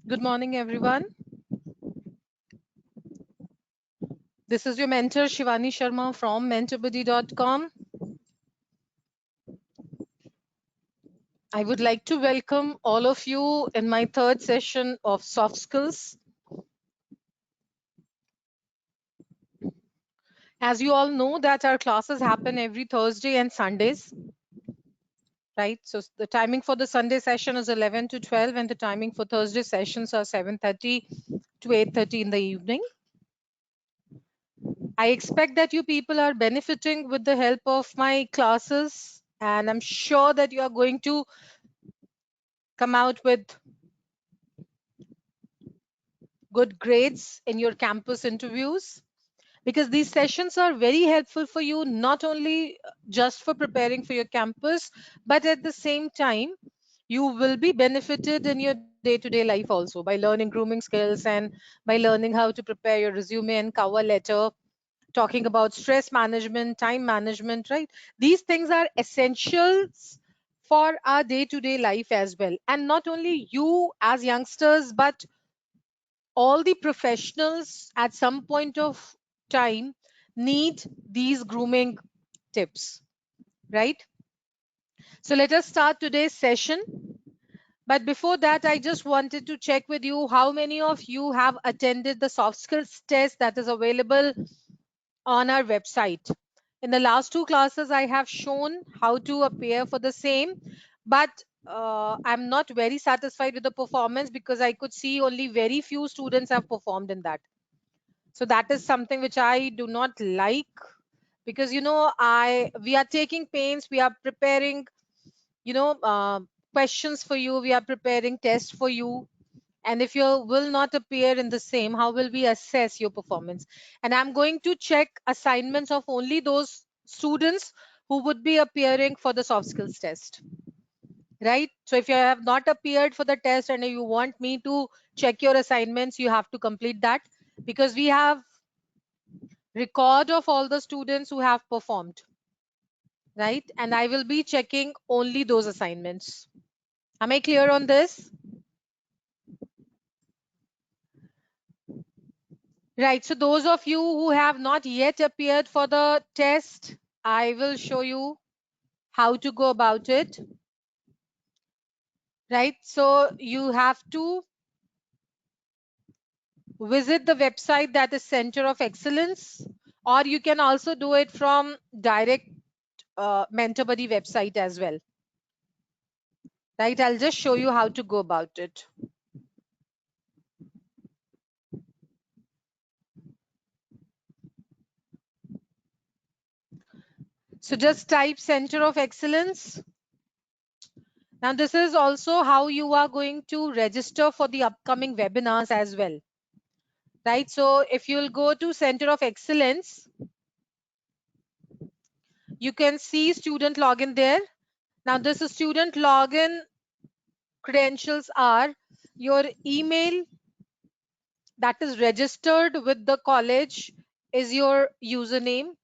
Good morning, everyone. This is your mentor Shivani Sharma from mentorbuddy.com. I would like to welcome all of you in my third session of soft skills. As you all know that our classes happen every Thursday and Sundays, right? So the timing for the Sunday session is 11 to 12 and the timing for Thursday sessions are 7:30 to 8:30 in the evening. I expect that you people are benefiting with the help of my classes, and I'm sure that you are going to come out with good grades in your campus interviews, because these sessions are very helpful for you, not only just for preparing for your campus, but at the same time you will be benefited in your day-to-day life also by learning grooming skills and by learning how to prepare your resume and cover letter, talking about stress management, time management, right? These things are essentials for our day-to-day life as well, and not only you as youngsters, but all the professionals at some point of time need these grooming tips, right? So let us start today's session. But before that, I just wanted to check with you how many of you have attended the soft skills test that is available on our website. In the last two classes, I have shown how to appear for the same, but I'm not very satisfied with the performance because I could see only very few students have performed in that. So that is something which I do not like, because I we are taking pains, we are preparing you know uh, questions for you, we are preparing tests for you, and if you will not appear in the same, how will we assess your performance? And I'm going to check assignments of only those students who would be appearing for the soft skills test, right? So if you have not appeared for the test and you want me to check your assignments, you have to complete that, because we have record of all the students who have performed, right? And I will be checking only those assignments. Am I clear on this? Right. So those of you who have not yet appeared for the test, I will show you how to go about it. Right. So you have to visit the website that is Center of Excellence, or you can also do it from direct Mentor Buddy website as well. Right. I'll just show you how to go about it. So just type Center of Excellence. Now this is also how you are going to register for the upcoming webinars as well. Right. So if you'll go to Center of Excellence, you can see student login there. Now this is student login credentials are your email that is registered with the college is your username,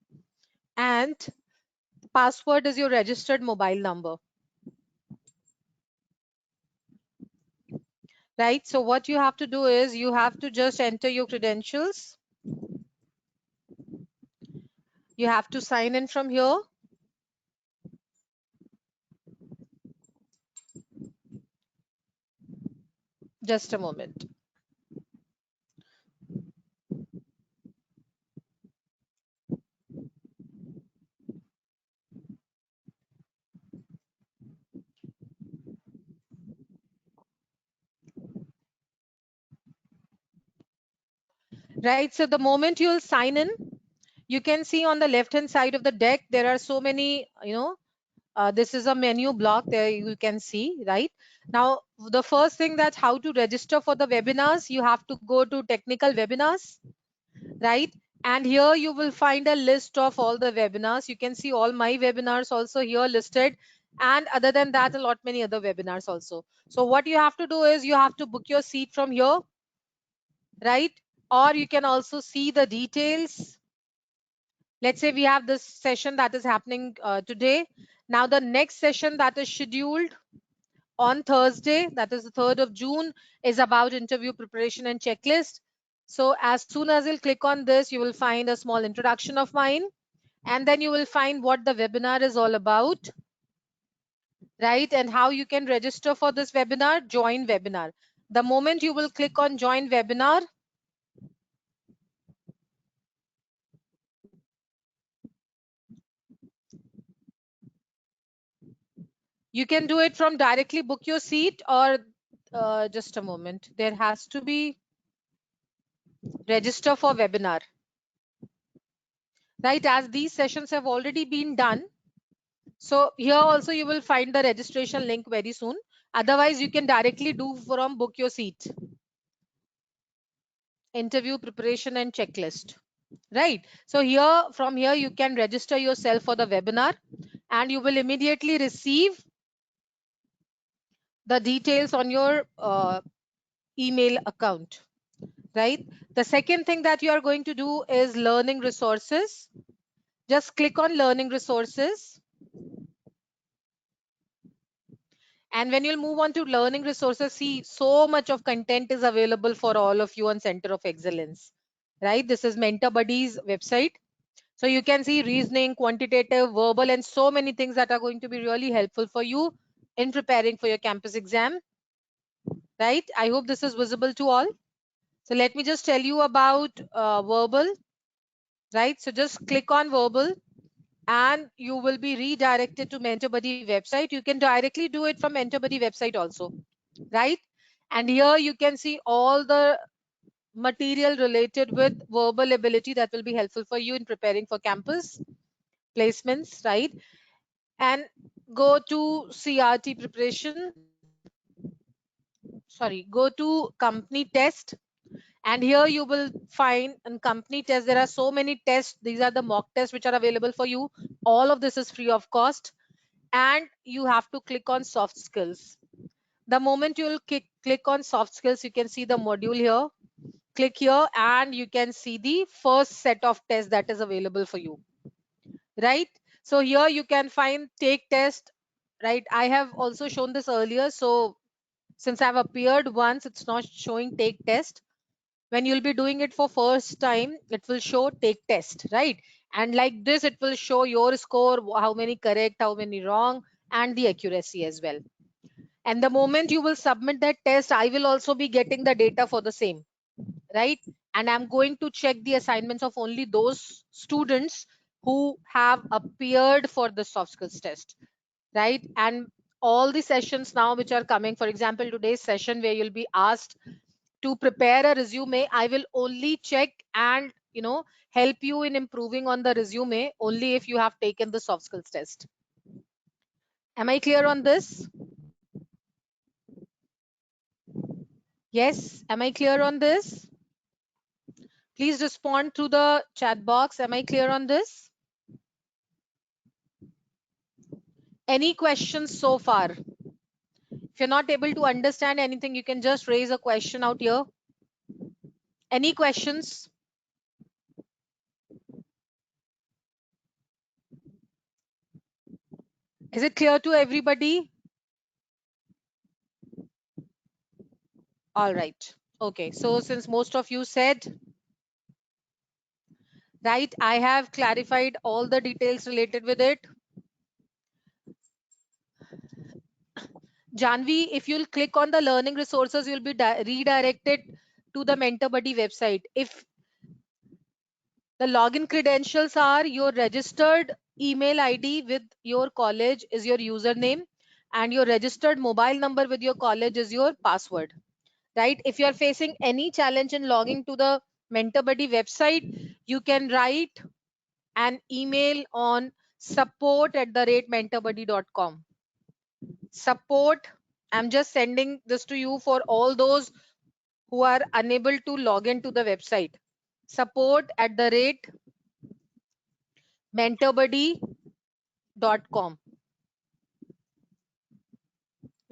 and password is your registered mobile number. Right. So what you have to do is you have to just enter your credentials. You have to sign in from here. Just a moment. Right. So the moment you'll sign in, you can see on the left hand side of the deck, there are so many, this is a menu block there, you can see, right? Now, the first thing, that how to register for the webinars, you have to go to technical webinars, right? And here you will find a list of all the webinars. You can see all my webinars also here listed. And other than that, a lot many other webinars also. So what you have to do is you have to book your seat from here, right? Or you can also see the details. Let's say we have this session that is happening today. Now the next session that is scheduled on Thursday, that is the 3rd of June, is about interview preparation and checklist. So as soon as you'll click on this, you will find a small introduction of mine, and then you will find what the webinar is all about, right? And how you can register for this webinar, join webinar. The moment you will click on join webinar, you can do it from directly book your seat, or just a moment, there has to be register for webinar, right? As these sessions have already been done, so here also you will find the registration link very soon. Otherwise, you can directly do from book your seat, interview preparation and checklist, right? So here, from here, you can register yourself for the webinar, and you will immediately receive the details on your email account, right? The second thing that you are going to do is learning resources. Just click on learning resources. And when you'll move on to learning resources, see, so much of content is available for all of you on Center of Excellence, right? This is Mentor Buddy's website. So you can see reasoning, quantitative, verbal, and so many things that are going to be really helpful for you in preparing for your campus exam, right? I hope this is visible to all. So let me just tell you about verbal, right? So just click on verbal, and you will be redirected to Mentor Buddy website. You can directly do it from Mentor Buddy website also, right? And here you can see all the material related with verbal ability that will be helpful for you in preparing for campus placements, right? And go to CRT preparation, sorry, go to company test. And here you will find in company test, there are so many tests. These are the mock tests which are available for you. All of this is free of cost. And you have to click on soft skills. The moment you will click on soft skills, you can see the module here. Click here and you can see the first set of tests that is available for you, right? So here you can find take test, right? I have also shown this earlier. So since I've appeared once, it's not showing take test. When you'll be doing it for first time, it will show take test, right? And like this, it will show your score, how many correct, how many wrong, and the accuracy as well. And the moment you will submit that test, I will also be getting the data for the same, right? And I'm going to check the assignments of only those students who have appeared for the soft skills test, right? And all the sessions now which are coming, for example, today's session where you'll be asked to prepare a resume, I will only check and help you in improving on the resume only if you have taken the soft skills test. Am I clear on this? Yes, am I clear on this? Please respond through the chat box. Am I clear on this? Any questions so far? If you're not able to understand anything, you can just raise a question out here. Any questions? Is it clear to everybody? All right. Okay. So since most of you said, right, I have clarified all the details related with it. Janvi, if you'll click on the learning resources, you'll be redirected to the Mentor Buddy website. If the login credentials are your registered email ID with your college is your username, and your registered mobile number with your college is your password, right? If you are facing any challenge in logging to the Mentor Buddy website, you can write an email on support@mentorbuddy.com. Support, I'm just sending this to you for all those who are unable to log into the website. support@mentorbuddy.com,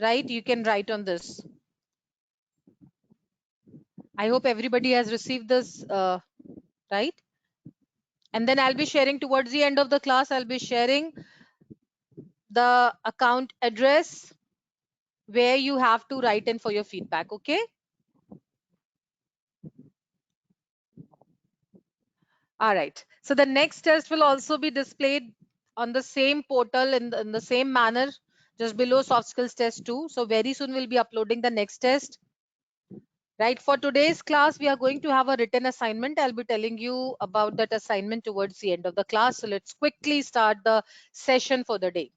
right? You can write on this. I hope everybody has received this, right? And then I'll be sharing towards the end of the class, I'll be sharing the account address, where you have to write in for your feedback. Okay. All right. So the next test will also be displayed on the same portal in the same manner, just below soft skills test 2. So very soon we'll be uploading the next test. Right. For today's class, we are going to have a written assignment. I'll be telling you about that assignment towards the end of the class. So let's quickly start the session for the day.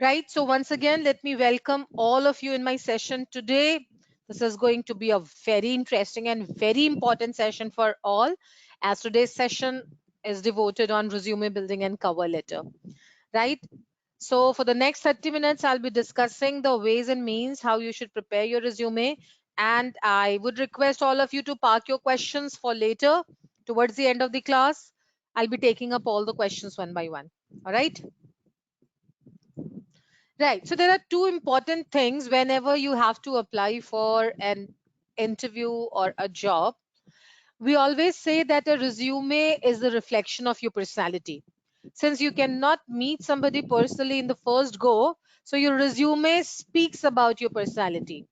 Right. So once again, let me welcome all of you in my session today. This is going to be a very interesting and very important session for all, as today's session is devoted on resume building and cover letter. Right. So for the next 30 minutes, I'll be discussing the ways and means how you should prepare your resume. And I would request all of you to park your questions for later towards the end of the class. I'll be taking up all the questions one by one. All right. Right. So there are two important things whenever you have to apply for an interview or a job. We always say that a resume is a reflection of your personality. Since you cannot meet somebody personally in the first go, so your resume speaks about your personality.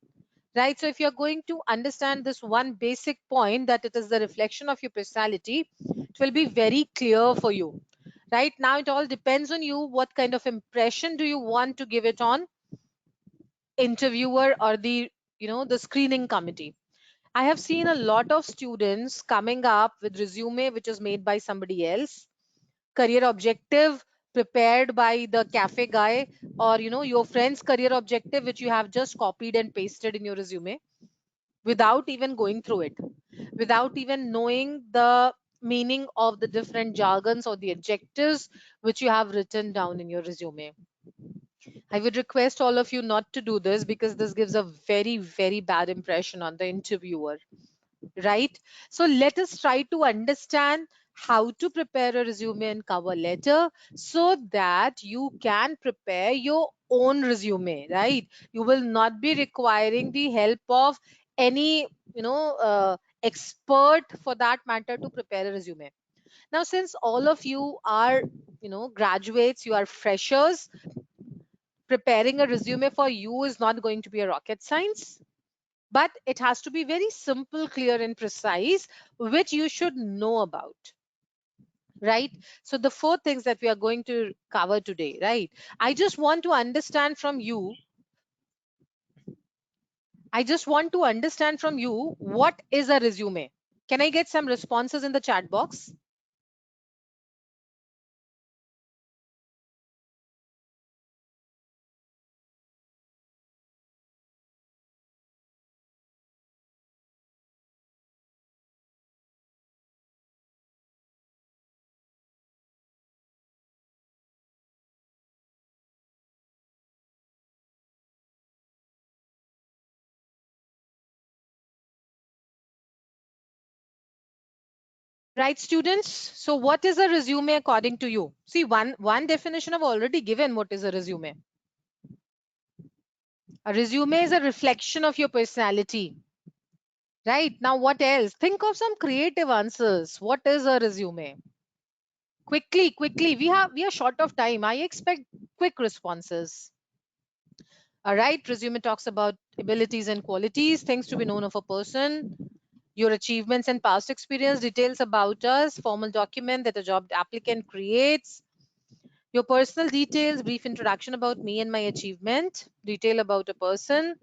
Right. So if you're going to understand this one basic point that it is the reflection of your personality, it will be very clear for you. Right now, it all depends on you. What kind of impression do you want to give it on interviewer or the screening committee? I have seen a lot of students coming up with resume which is made by somebody else, career objective prepared by the cafe guy, or your friend's career objective which you have just copied and pasted in your resume without even going through it, without even knowing the meaning of the different jargons or the adjectives which you have written down in your resume. I would request all of you not to do this because this gives a very, very bad impression on the interviewer, right? So let us try to understand how to prepare a resume and cover letter so that you can prepare your own resume, right? You will not be requiring the help of any, expert for that matter to prepare a resume. Now, since all of you are, graduates, you are freshers, preparing a resume for you is not going to be a rocket science, but it has to be very simple, clear, and precise, which you should know about. Right. So, the four things that we are going to cover today, right? I just want to understand from you. I just want to understand from you what is a resume. Can I get some responses in the chat box? Right, students? So, what is a resume according to you? See, one definition I've already given. What is a resume? A resume is a reflection of your personality. Right. Now, what else? Think of some creative answers. What is a resume? Quickly, quickly. We are short of time. I expect quick responses. All right. Resume talks about abilities and qualities, things to be known of a person, your achievements and past experience, details about us, formal document that a job applicant creates, your personal details, brief introduction about me and my achievement, detail about a person,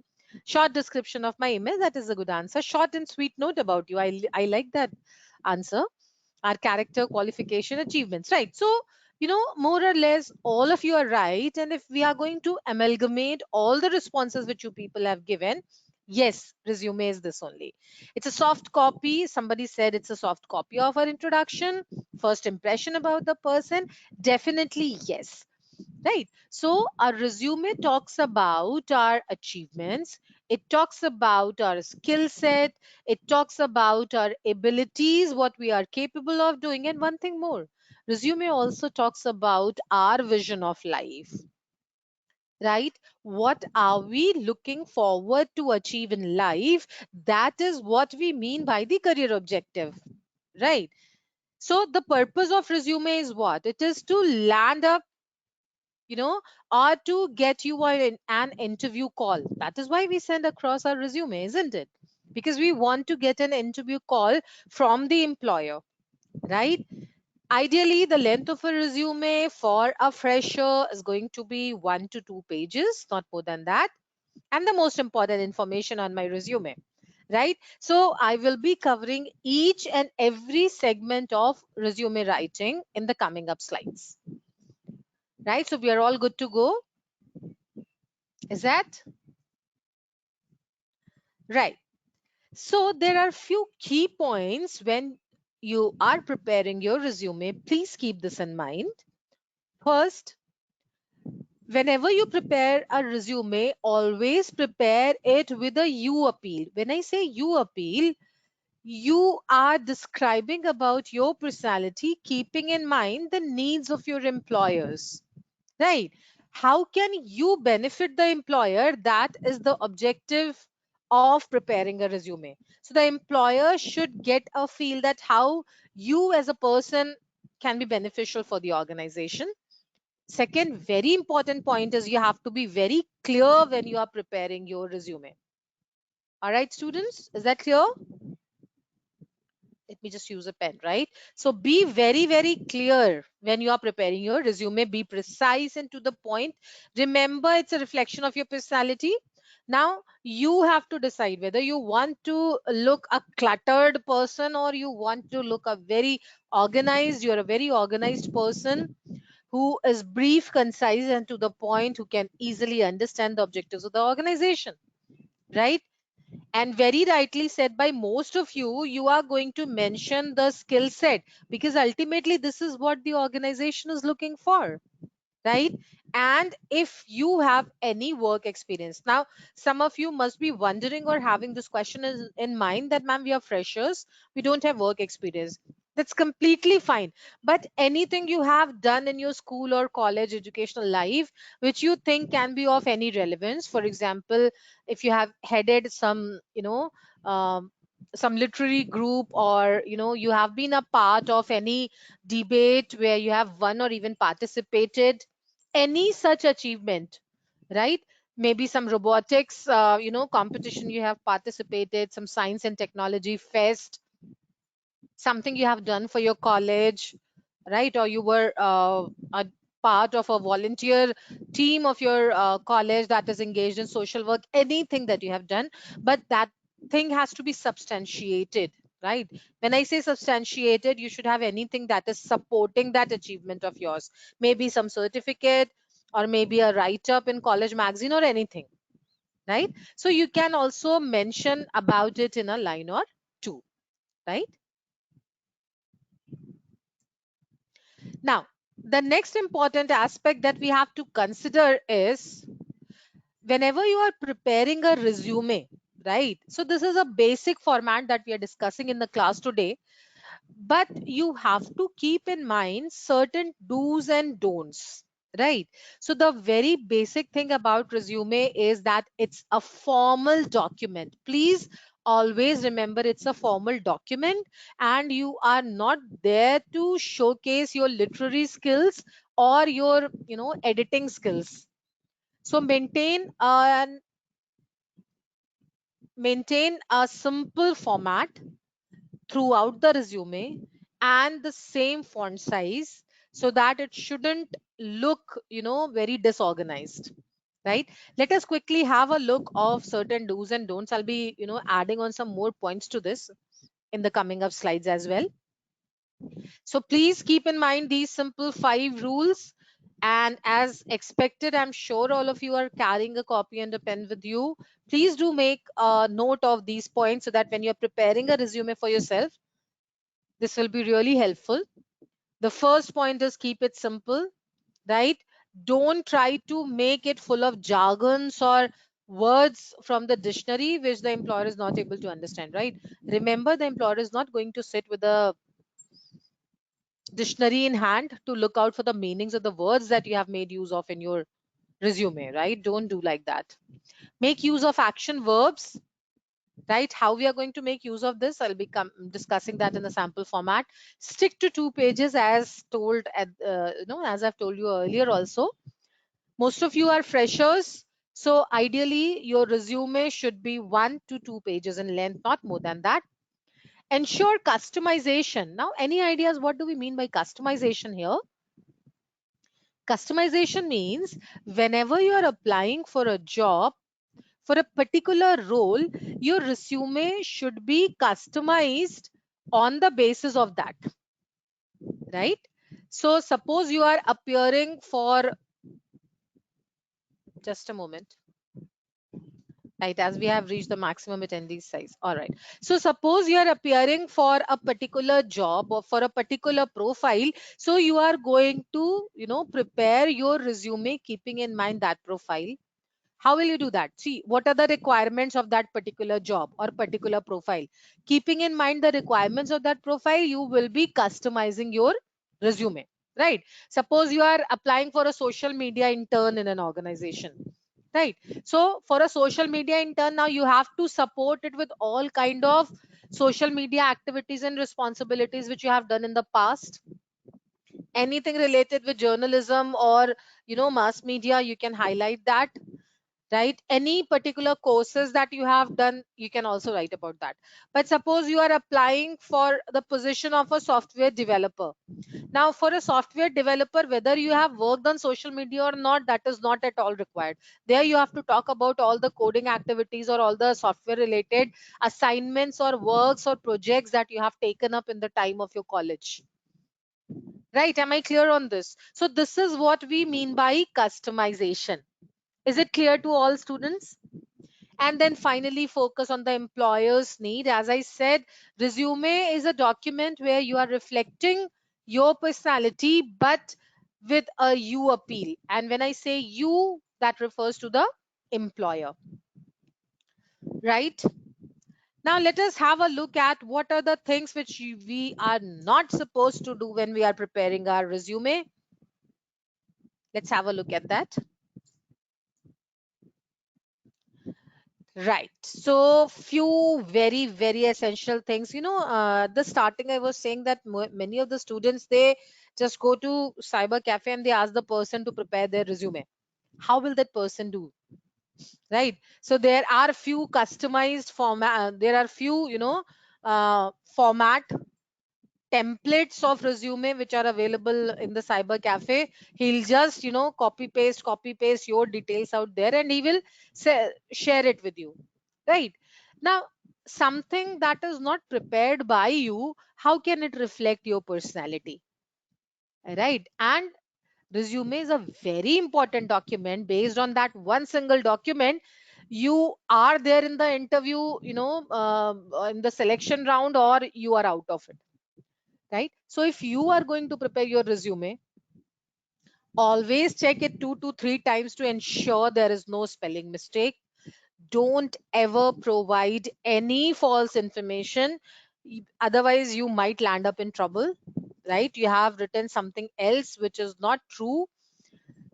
short description of my image. That is a good answer. Short and sweet note about you. I like that answer. Our character, qualification, achievements. Right. So, more or less, all of you are right. And if we are going to amalgamate all the responses which you people have given, yes, resume is this only. It's a soft copy. Somebody said it's a soft copy of our introduction, first impression about the person. Definitely, yes. Right. So our resume talks about our achievements. It talks about our skill set. It talks about our abilities, what we are capable of doing. And one thing more, resume also talks about our vision of life. Right. What are we looking forward to achieve in life? That is what we mean by the career objective. Right. So the purpose of resume is what? It is to land up. or to get you an interview call. That is why we send across our resume, isn't it? Because we want to get an interview call from the employer, right? Ideally, the length of a resume for a fresher is going to be 1 to 2 pages, not more than that. And the most important information on my resume, right? So I will be covering each and every segment of resume writing in the coming up slides, right? So we are all good to go. Is that right? So there are few key points when you are preparing your resume. Please keep this in mind. First, whenever you prepare a resume, always prepare it with a you appeal. When I say you appeal, you are describing about your personality, keeping in mind the needs of your employers, right? How can you benefit the employer? That is the objective of preparing a resume. So the employer should get a feel that how you as a person can be beneficial for the organization. Second, very important point is you have to be very clear when you are preparing your resume. All right, students, is that clear? Let me just use a pen, right? So be very, very clear when you are preparing your resume. Be precise and to the point. Remember, it's a reflection of your personality. Now, you have to decide whether you want to look a cluttered person or you want to look a very organized. You're a very organized person who is brief, concise, and to the point, who can easily understand the objectives of the organization, right? And very rightly said by most of you, you are going to mention the skill set because ultimately this is what the organization is looking for, right? And if you have any work experience, now some of you must be wondering or having this question in mind that, ma'am, we are freshers, we don't have work experience. That's completely fine. But anything you have done in your school or college educational life which you think can be of any relevance, for example, if you have headed some, some literary group, or you have been a part of any debate where you have won or even participated, any such achievement, right? Maybe some robotics competition you have participated, some science and technology fest, something you have done for your college, right? Or you were a part of a volunteer team of your college that is engaged in social work, anything that you have done, but that thing has to be substantiated, right? When I say substantiated, you should have anything that is supporting that achievement of yours, maybe some certificate or maybe a write up in college magazine or anything, right? So you can also mention about it in a line or two, right? Now, the next important aspect that we have to consider is whenever you are preparing a resume, right? So this is a basic format that we are discussing in the class today, but you have to keep in mind certain do's and don'ts, right? So the very basic thing about resume is that it's a formal document. Please always remember it's a formal document, and you are not there to showcase your literary skills or your editing skills. So maintain a simple format throughout the resume and the same font size so that it shouldn't look very disorganized, right? Let us quickly have a look of certain do's and don'ts. I'll be adding on some more points to this in the coming up slides as well. So please keep in mind these simple 5 rules, and as expected, I'm sure all of you are carrying a copy and a pen with you. Please do make a note of these points so that when you're preparing a resume for yourself, this will be really helpful. The first point is keep it simple, right? Don't try to make it full of jargons or words from the dictionary which the employer is not able to understand, right? Remember, the employer is not going to sit with a dictionary in hand to look out for the meanings of the words that you have made use of in your resume, right? Don't do like that. Make use of action verbs, right? How we are going to make use of this, I'll be discussing that in the sample format. Stick to 2 pages as told as I've told you earlier also. Most of you are freshers, so ideally your resume should be 1 to 2 pages in length, not more than that. Ensure customization. Now, any ideas what do we mean by customization here? Customization means whenever you are applying for a job, for a particular role, your resume should be customized on the basis of that, right? So suppose you are appearing for, just a moment, right, as we have reached the maximum attendee size. All right. So suppose you are appearing for a particular job or for a particular profile. So you are going to, prepare your resume keeping in mind that profile. How will you do that? See, what are the requirements of that particular job or particular profile? Keeping in mind the requirements of that profile, you will be customizing your resume, right? Suppose you are applying for a social media intern in an organization, right? So for a social media intern, now you have to support it with all kind of social media activities and responsibilities which you have done in the past. Anything related with journalism or mass media, you can highlight that, right? Any particular courses that you have done, you can also write about that. But suppose you are applying for the position of a software developer. Now for a software developer, whether you have worked on social media or not, that is not at all required. There you have to talk about all the coding activities or all the software related assignments or works or projects that you have taken up in the time of your college, right? Am I clear on this? So this is what we mean by customization. Is it clear to all students? And then finally, focus on the employer's need. As I said, resume is a document where you are reflecting your personality, but with a you appeal. And when I say you, that refers to the employer, right? Now let us have a look at what are the things which we are not supposed to do when we are preparing our resume. Let's have a look at that. Right. So few very, very essential things. The starting I was saying that many of the students, they just go to cyber cafe and they ask the person to prepare their resume. How will that person do? Right. So there are few customized format. There are few, format templates of resume which are available in the cyber cafe. He'll just copy paste your details out there and he will share it with you, right? Now, something that is not prepared by you, how can it reflect your personality, right? And resume is a very important document. Based on that one single document, you are there in the interview, in the selection round, or you are out of it, right? So if you are going to prepare your resume, always check it 2 to 3 times to ensure there is no spelling mistake. Don't ever provide any false information. Otherwise you might land up in trouble, right? You have written something else which is not true,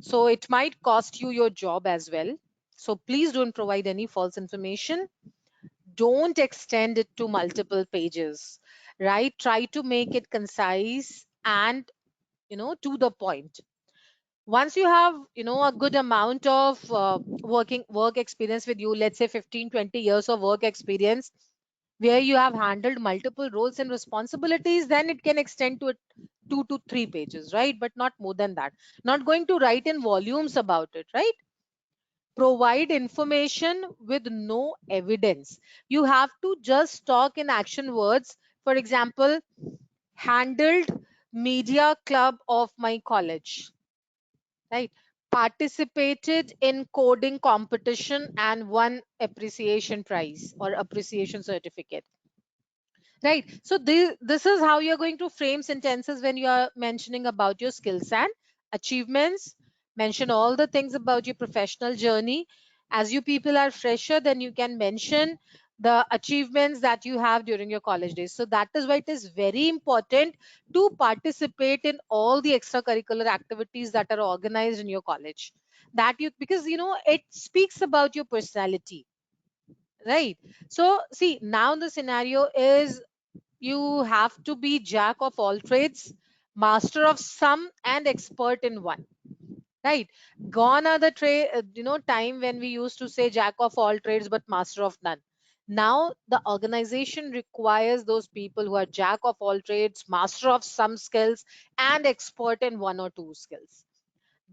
so it might cost you your job as well. So please don't provide any false information. Don't extend it to multiple pages, right? Try to make it concise and to the point. Once you have a good amount of work experience with you, let's say 15-20 years of work experience, where you have handled multiple roles and responsibilities, then it can extend to 2 to 3 pages, right? But not more than that. Not going to write in volumes about it, right? Provide information with no evidence. You have to just talk in action words. For example, handled media club of my college, right? Participated in coding competition and won appreciation prize or appreciation certificate, right? So this is how you're going to frame sentences when you are mentioning about your skills and achievements. Mention all the things about your professional journey. As you people are fresher, then you can mention the achievements that you have during your college days. So that is why it is very important to participate in all the extracurricular activities that are organized in your college, that you, because it speaks about your personality, right? So see, now the scenario is you have to be jack of all trades, master of some, and expert in one. right? Gone are the time when we used to say jack of all trades but master of none. Now the organization requires those people who are jack of all trades, master of some skills, and expert in one or two skills.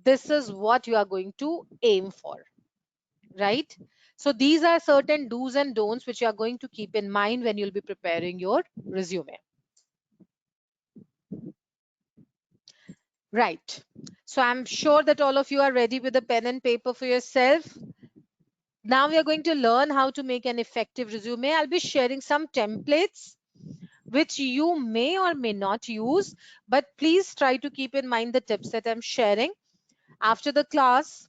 This is what you are going to aim for, right? So these are certain do's and don'ts which you are going to keep in mind when you'll be preparing your resume. Right. So I'm sure that all of you are ready with a pen and paper for yourself. Now we are going to learn how to make an effective resume. I'll be sharing some templates which you may or may not use, but please try to keep in mind the tips that I'm sharing. After the class,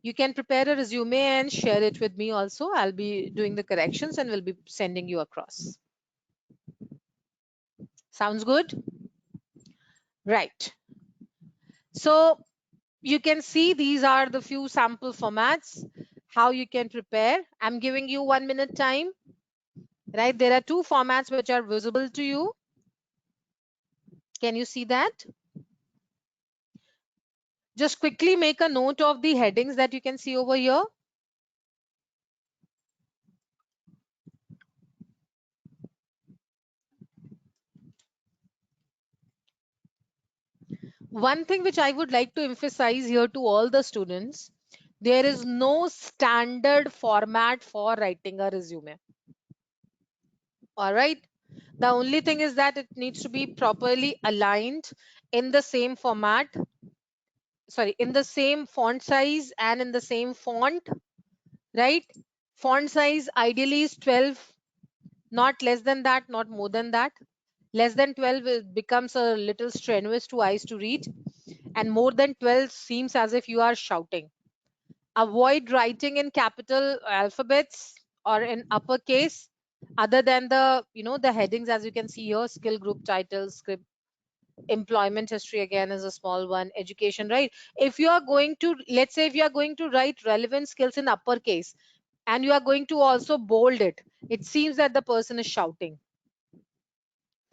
you can prepare a resume and share it with me also. I'll be doing the corrections and will be sending you across. Sounds good? Right. So you can see these are the few sample formats, how you can prepare. I'm giving you 1 minute time, right? There are two formats which are visible to you. Can you see that? Just quickly make a note of the headings that you can see over here. One thing which I would like to emphasize here to all the students, there is no standard format for writing a resume. All right. The only thing is that it needs to be properly aligned in the same format, sorry, in the same font size and in the same font, right? Font size ideally is 12, not less than that, not more than that. Less than 12 it becomes a little strenuous to eyes to read, and more than 12 seems as if you are shouting. Avoid writing in capital alphabets or in uppercase, other than the headings as you can see here: skill group titles, script, employment history again is a small one, education, right? If you are going to, let's say if you are going to write relevant skills in uppercase and you are going to also bold it seems that the person is shouting,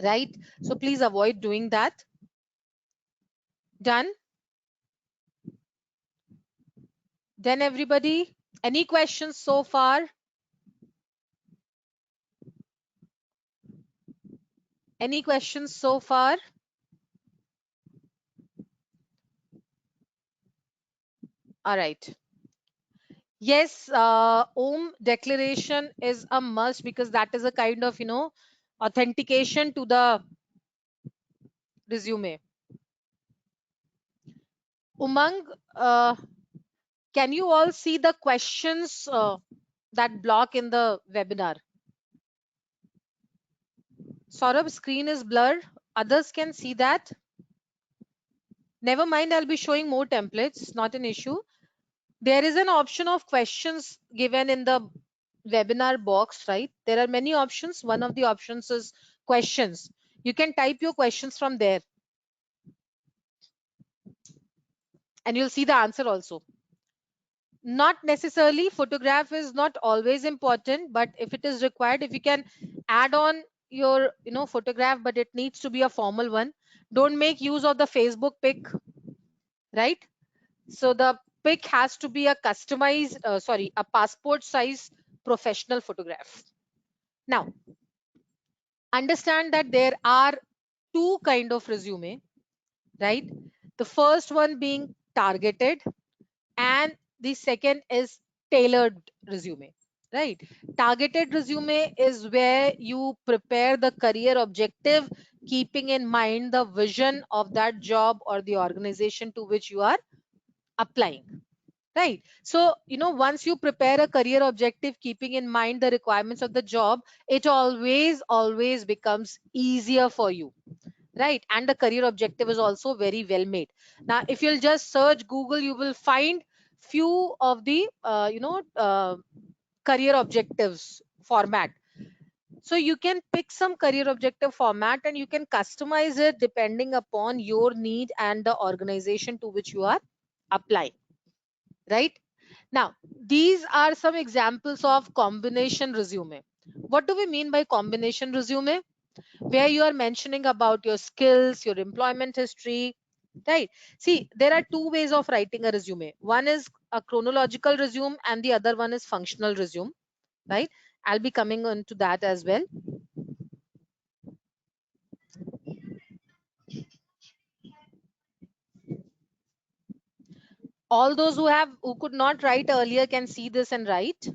right? So please avoid doing that. Done? Then everybody, any questions so far? Any questions so far? All right. Yes, Om declaration is a must because that is a kind of, authentication to the resume. Umang, can you all see the questions that block in the webinar? Saurabh, screen is blurred. Others can see that. Never mind, I'll be showing more templates, not an issue. There is an option of questions given in the webinar box, right? There are many options. One of the options is questions. You can type your questions from there and you'll see the answer also. Not necessarily, photograph is not always important, but if it is required, if you can add on your photograph, but it needs to be a formal one. Don't make use of the Facebook pic, right? So the pic has to be a customized, sorry, a passport size professional photograph. Now, understand that there are two kind of resume, right? The first one being targeted and the second is tailored resume, right? Targeted resume is where you prepare the career objective keeping in mind the vision of that job or the organization to which you are applying, right? So once you prepare a career objective keeping in mind the requirements of the job, it always becomes easier for you, right? And the career objective is also very well made. Now if you'll just search Google, you will find few of the career objectives format. So you can pick some career objective format and you can customize it depending upon your need and the organization to which you are applying, right? Now these are some examples of combination resume. What do we mean by combination resume? Where you are mentioning about your skills, your employment history, right? See, there are two ways of writing a resume. One is a chronological resume and the other one is functional resume, right? I'll be coming on to that as well. All those who could not write earlier can see this and write.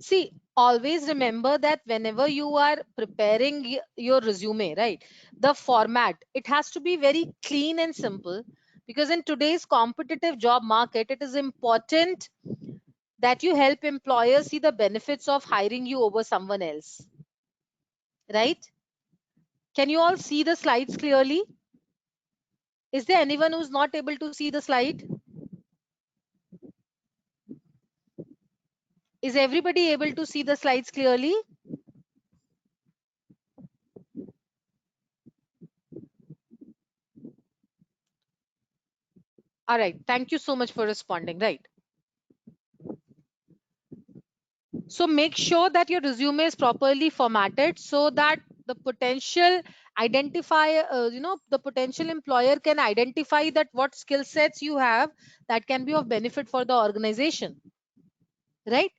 See, always remember that whenever you are preparing your resume, right, the format, it has to be very clean and simple, because in today's competitive job market, it is important that you help employers see the benefits of hiring you over someone else, right? Can you all see the slides clearly? Is there anyone who's not able to see the slide? Is everybody able to see the slides clearly? All right. Thank you so much for responding. Right. So make sure that your resume is properly formatted so that the potential the potential employer can identify that what skill sets you have that can be of benefit for the organization, right?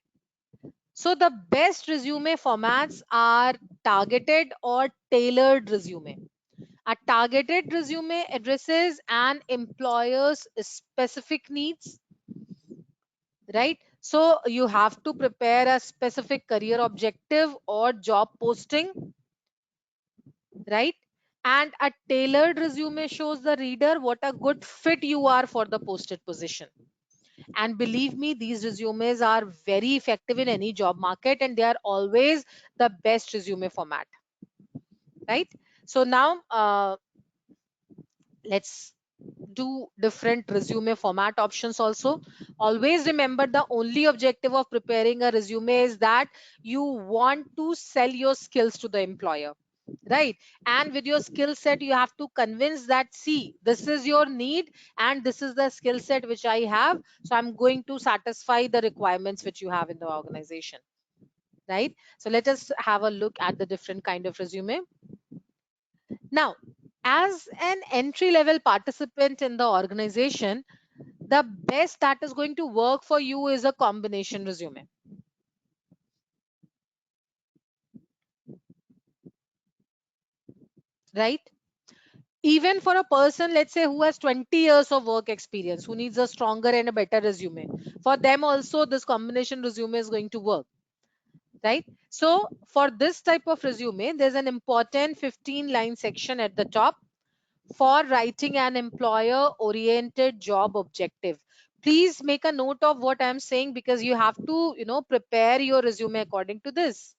So the best resume formats are targeted or tailored resume. A targeted resume addresses an employer's specific needs, right? So you have to prepare a specific career objective or job posting, right? And a tailored resume shows the reader what a good fit you are for the posted position. And believe me, these resumes are very effective in any job market and they are always the best resume format, right? So now let's do different resume format options also. Always remember, the only objective of preparing a resume is that you want to sell your skills to the employer, right? And with your skill set you have to convince that, see, this is your need and this is the skill set which I have, so I'm going to satisfy the requirements which you have in the organization, right? So let us have a look at the different kind of resume. Now, as an entry level participant in the organization, the best that is going to work for you is a combination resume, right? Even for a person, let's say, who has 20 years of work experience, who needs a stronger and a better resume, for them also this combination resume is going to work, right? So for this type of resume, there's an important 15-line section at the top for writing an employer oriented job objective. Please make a note of what I'm saying, because you have to prepare your resume according to this,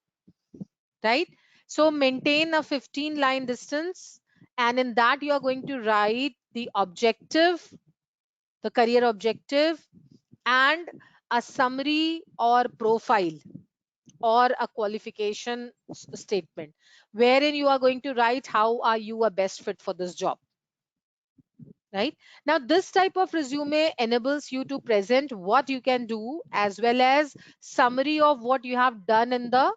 right? So maintain a 15-line distance, and in that you are going to write the objective, the career objective, and a summary or profile or a qualification statement, wherein you are going to write how are you a best fit for this job, right? Now this type of resume enables you to present what you can do as well as summary of what you have done in the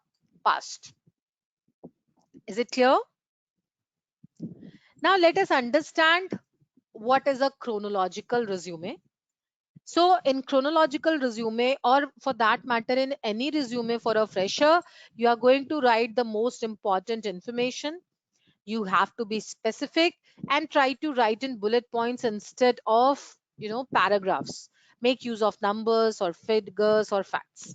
past. Is it clear? Now let us understand what is a chronological resume. So in chronological resume, or for that matter in any resume for a fresher, you are going to write the most important information. You have to be specific and try to write in bullet points instead of paragraphs. Make use of numbers or figures or facts.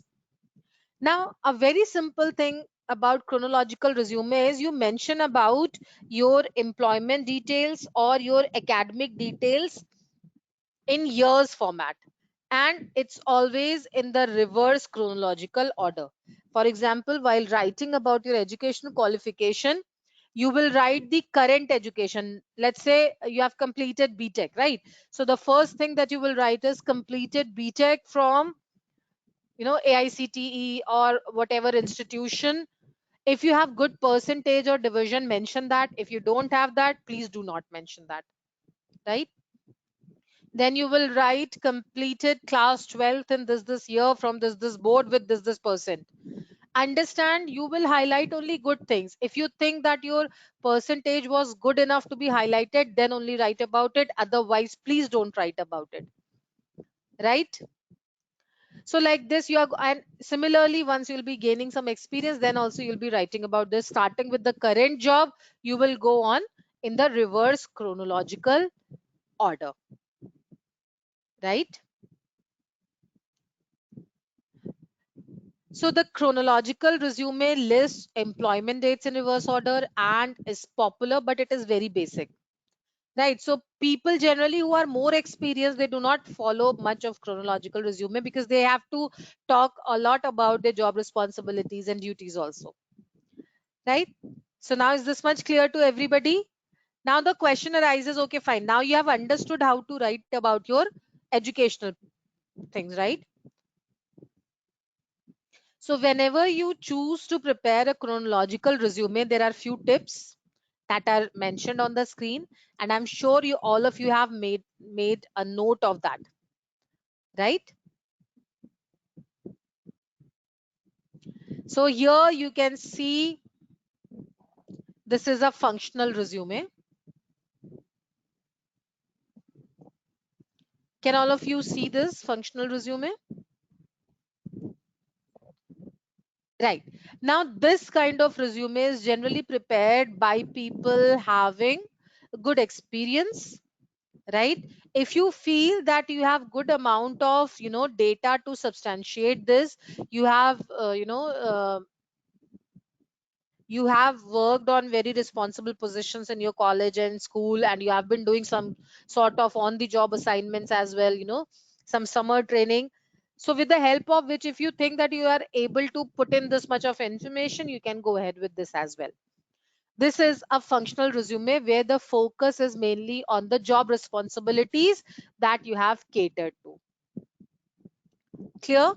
Now, a very simple thing about chronological resume is you mention about your employment details or your academic details in years format, and it's always in the reverse chronological order. For example, while writing about your educational qualification, you will write the current education. Let's say you have completed BTech, right? So the first thing that you will write is completed BTech from AICTE or whatever institution, If you have good percentage or division, mention that. If you don't have that, please do not mention that, right? Then you will write completed class 12th in this year from this board with this percent. Understand, you will highlight only good things. If you think that your percentage was good enough to be highlighted, then only write about it. Otherwise, please don't write about it, right? So like this, you are, and similarly, once you'll be gaining some experience, then also you'll be writing about this. Starting with the current job, you will go on in the reverse chronological order, right? So the chronological resume lists employment dates in reverse order and is popular, but it is very basic, right? So people generally who are more experienced, they do not follow much of chronological resume because they have to talk a lot about their job responsibilities and duties also, right? So now is this much clear to everybody? Now the question arises, okay, fine. Now you have understood how to write about your educational things, right? So whenever you choose to prepare a chronological resume, there are few tips that are mentioned on the screen, and I'm sure you all of you have made a note of that, right? So here you can see this is a functional resume. Can all of you see this functional resume? Right. Now, this kind of resume is generally prepared by people having good experience, right? If you feel that you have good amount of, data to substantiate this, you have, you have worked on very responsible positions in your college and school, and you have been doing some sort of on the job assignments as well, some summer training. So with the help of which, if you think that you are able to put in this much of information, you can go ahead with this as well. This is a functional resume where the focus is mainly on the job responsibilities that you have catered to. Clear?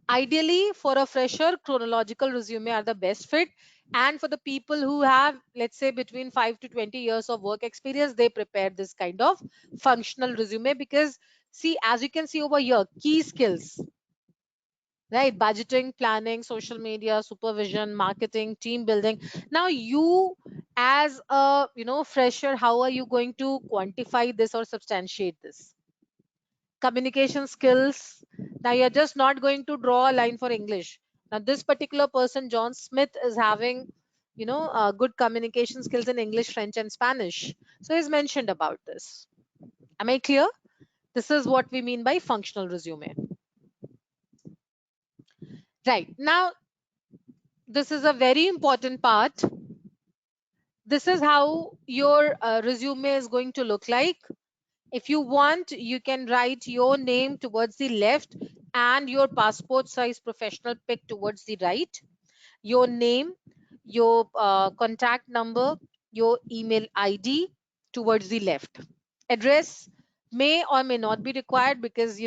Ideally, for a fresher, chronological resume are the best fit. And for the people who have, let's say, between 5 to 20 years of work experience, they prepare this kind of functional resume because, see, as you can see over here, key skills, right? Budgeting, planning, social media, supervision, marketing, team building. Now, you as a, fresher, how are you going to quantify this or substantiate this? Communication skills. Now you're just not going to draw a line for English. Now this particular person, John Smith, is having, good communication skills in English, French, and Spanish. So he's mentioned about this. Am I clear? This is what we mean by functional resume. Right. Now, this is a very important part. This is how your resume is going to look like. If you want, you can write your name towards the left and your passport size professional pic towards the right. Your name, your contact number, your email ID towards the left. Address may or may not be required because,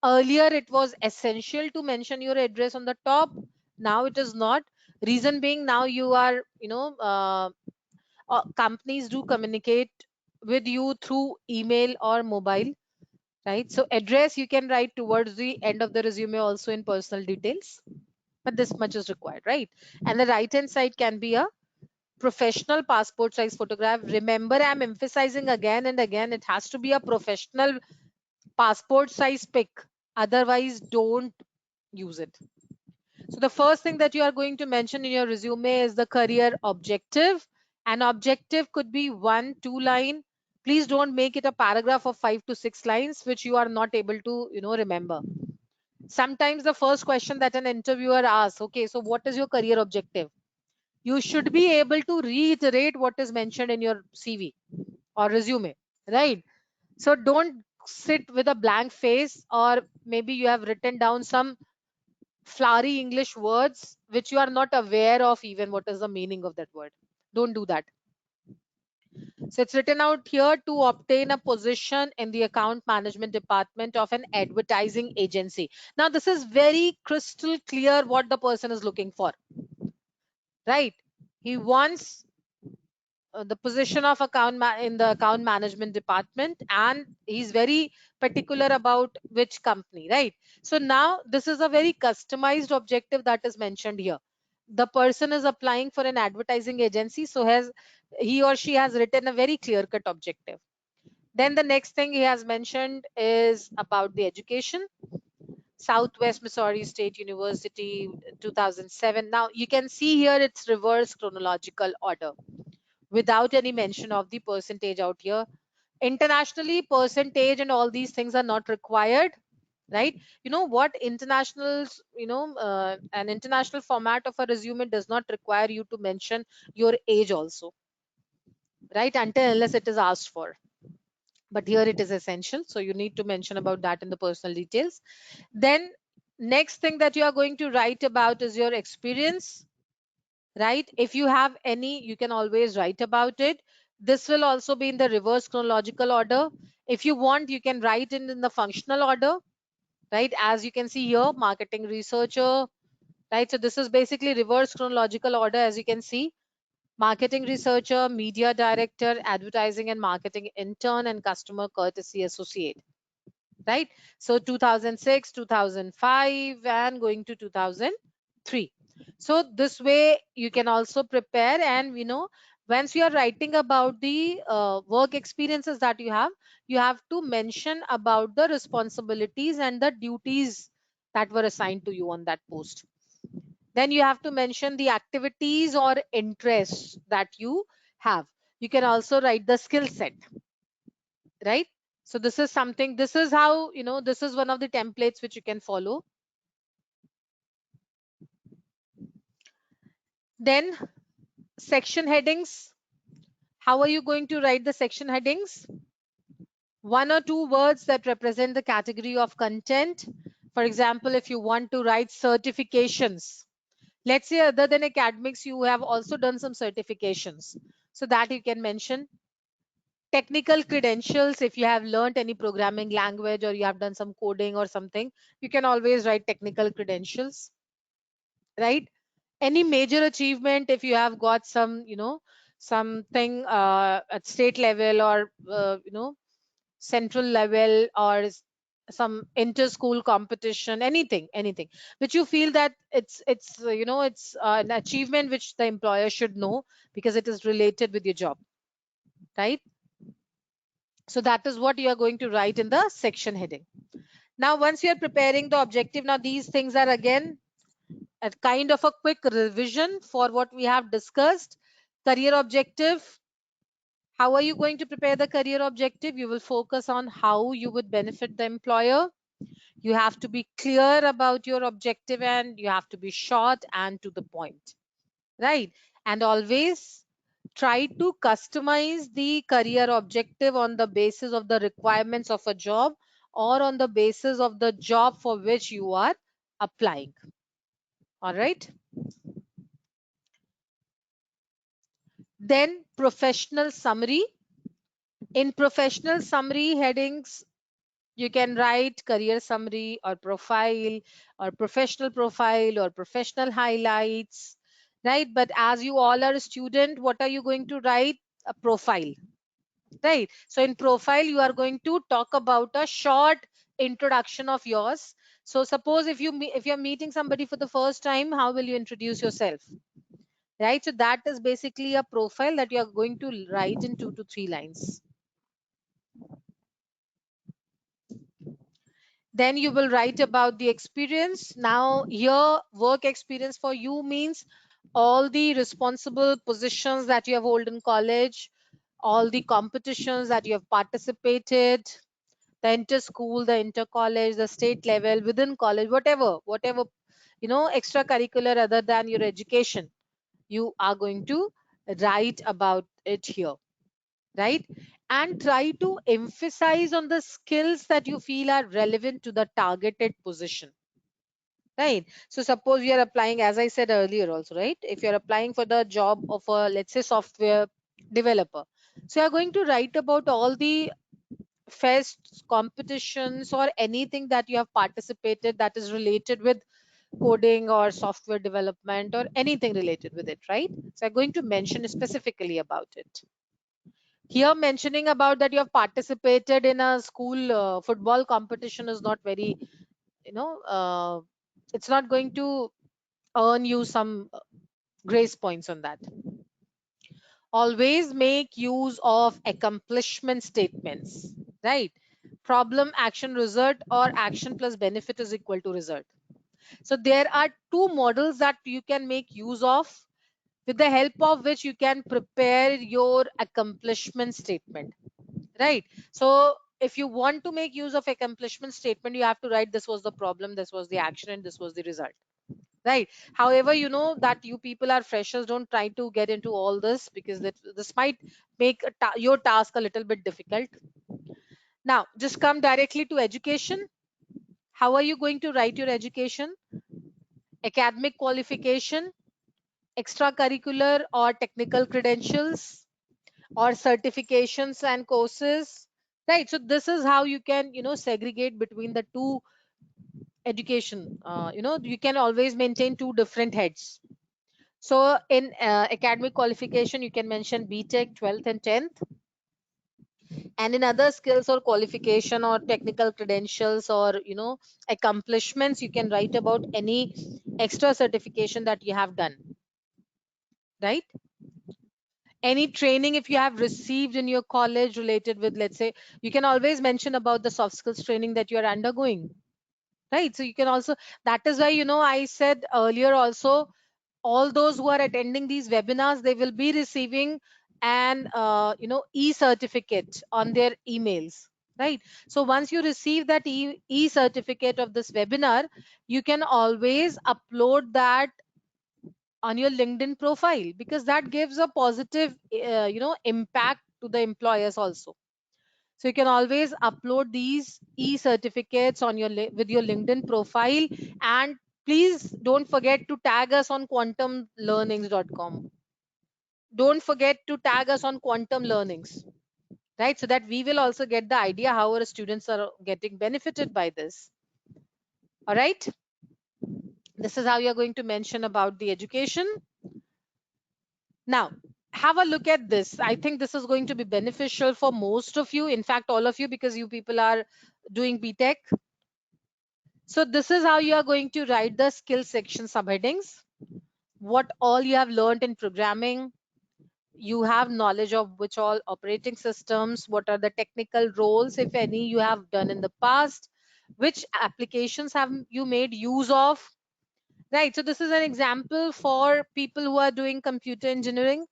earlier it was essential to mention your address on the top. Now it is not. Reason being, now you are, companies do communicate with you through email or mobile, right? So address you can write towards the end of the resume also in personal details, but this much is required, right? And the right hand side can be a professional passport size photograph. Remember, I'm emphasizing again and again, it has to be a professional passport size pic. Otherwise, don't use it. So the first thing that you are going to mention in your resume is the career objective. An objective could be 1-2 line. Please don't make it a paragraph of 5 to 6 lines, which you are not able to, remember. Sometimes the first question that an interviewer asks, okay, so what is your career objective? You should be able to reiterate what is mentioned in your CV or resume, right? So don't sit with a blank face, or maybe you have written down some flowery English words which you are not aware of even what is the meaning of that word. Don't do that. So it's written out here: to obtain a position in the account management department of an advertising agency. Now this is very crystal clear what the person is looking for. right? He wants the position of in the account management department, and he's very particular about which company, right? So now this is a very customized objective that is mentioned here. The person is applying for an advertising agency, so has he or she has written a very clear cut objective. Then the next thing he has mentioned is about the education. Southwest Missouri State University, 2007. Now you can see here it's reverse chronological order without any mention of the percentage out here. Internationally, percentage and all these things are not required, right? You know what, internationals, an international format of a resume does not require you to mention your age also, right, until unless it is asked for. But here it is essential, so you need to mention about that in the personal details. Then next thing that you are going to write about is your experience, right? If you have any, you can always write about it. This will also be in the reverse chronological order. If you want, you can write in the functional order, right? As you can see here, marketing researcher, right? So this is basically reverse chronological order, as you can see. Marketing researcher, media director, advertising and marketing intern, and customer courtesy associate, right? So 2006, 2005, and going to 2003. So this way you can also prepare, and once you are writing about the work experiences that you have to mention about the responsibilities and the duties that were assigned to you on that post. Then you have to mention the activities or interests that you have. You can also write the skill set, right? So this is something, this is how, this is one of the templates which you can follow. Then section headings. How are you going to write the section headings? One or two words that represent the category of content. For example, if you want to write certifications, let's say other than academics, you have also done some certifications, so that you can mention. Technical credentials, if you have learned any programming language or you have done some coding or something, you can always write technical credentials, right? Any major achievement, if you have got some, something at state level or central level, or some inter-school competition, anything which you feel that it's an achievement which the employer should know because it is related with your job, right? So that is what you are going to write in the section heading. Now once you are preparing the objective, now these things are again a kind of a quick revision for what we have discussed. Career objective. How are you going to prepare the career objective? You will focus on how you would benefit the employer. You have to be clear about your objective, and you have to be short and to the point, right? And always try to customize the career objective on the basis of the requirements of a job or on the basis of the job for which you are applying. All right. Then professional summary. In professional summary headings, you can write career summary or profile or professional highlights, right? But as you all are a student, what are you going to write? A profile, right? So in profile, you are going to talk about a short introduction of yours. So suppose if you're meeting somebody for the first time, how will you introduce yourself, right? So that is basically a profile that you are going to write in 2 to 3 lines. Then you will write about the experience. Now here, work experience for you means all the responsible positions that you have held in college, all the competitions that you have participated, the inter school, the inter college, the state level, within college, whatever extracurricular other than your education, you are going to write about it here, right? And try to emphasize on the skills that you feel are relevant to the targeted position, right? So suppose you are applying, as I said earlier also, right? If you're applying for the job of a, let's say, software developer, so you're going to write about all the fests, competitions, or anything that you have participated that is related with coding or software development or anything related with it, right? So I'm going to mention specifically about it. Here mentioning about that you have participated in a school football competition is not very, you know, it's not going to earn you some grace points on that. Always make use of accomplishment statements, right? Problem, action, result, or action plus benefit is equal to result. So there are two models that you can make use of, with the help of which you can prepare your accomplishment statement, right? So if you want to make use of accomplishment statement, you have to write this was the problem, this was the action, and this was the result, right? However, you know that you people are freshers, don't try to get into all this, because this might make your task a little bit difficult. Now just come directly to education. How are you going to write your education? Academic qualification, extracurricular or technical credentials, or certifications and courses, right? So this is how you can, segregate between the two education. You can always maintain two different heads. So in academic qualification, you can mention BTech, 12th and 10th. And in other skills or qualification or technical credentials or, accomplishments, you can write about any extra certification that you have done, right? Any training if you have received in your college related with, let's say, you can always mention about the soft skills training that you are undergoing, right? So you can also, that is why, I said earlier also, all those who are attending these webinars, they will be receiving an e-certificate on their emails, right? So once you receive that e-certificate of this webinar, you can always upload that on your LinkedIn profile, because that gives a positive impact to the employers also. So you can always upload these e-certificates on your with your LinkedIn profile. And please don't forget to tag us on quantumlearnings.com. Don't forget to tag us on Quantum Learnings, right? So that we will also get the idea how our students are getting benefited by this. All right. This is how you're going to mention about the education. Now, have a look at this. I think this is going to be beneficial for most of you. In fact, all of you, because you people are doing BTech. So this is how you are going to write the skill section subheadings. What all you have learned in programming. You have knowledge of which all operating systems, what are the technical roles, if any, you have done in the past, which applications have you made use of, right? So this is an example for people who are doing computer engineering.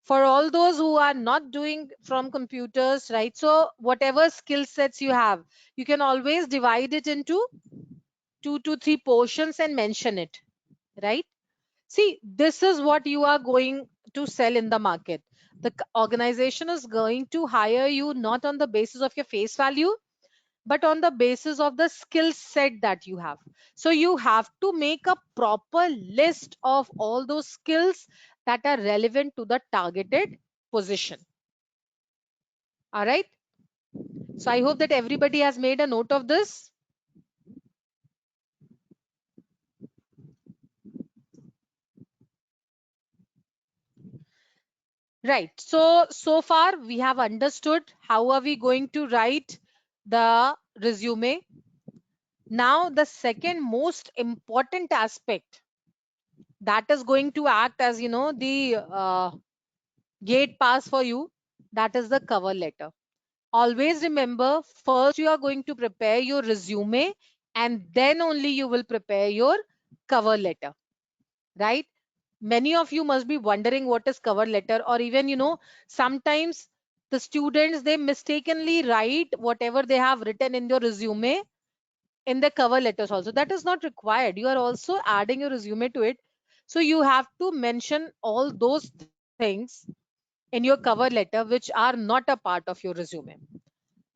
For all those who are not doing from computers, right? So whatever skill sets you have, you can always divide it into 2 to 3 portions and mention it, right? See, this is what you are going to sell in the market. The organization is going to hire you not on the basis of your face value, but on the basis of the skill set that you have. So you have to make a proper list of all those skills that are relevant to the targeted position. All right. So I hope that everybody has made a note of this. Right. So far we have understood how are we going to write the resume. Now the second most important aspect that is going to act as, the gate pass for you, that is the cover letter. Always remember, first you are going to prepare your resume, and then only you will prepare your cover letter, right? Many of you must be wondering what is cover letter, or even, sometimes the students, they mistakenly write whatever they have written in your resume in the cover letters also. That is not required. You are also adding your resume to it. So you have to mention all those things in your cover letter which are not a part of your resume,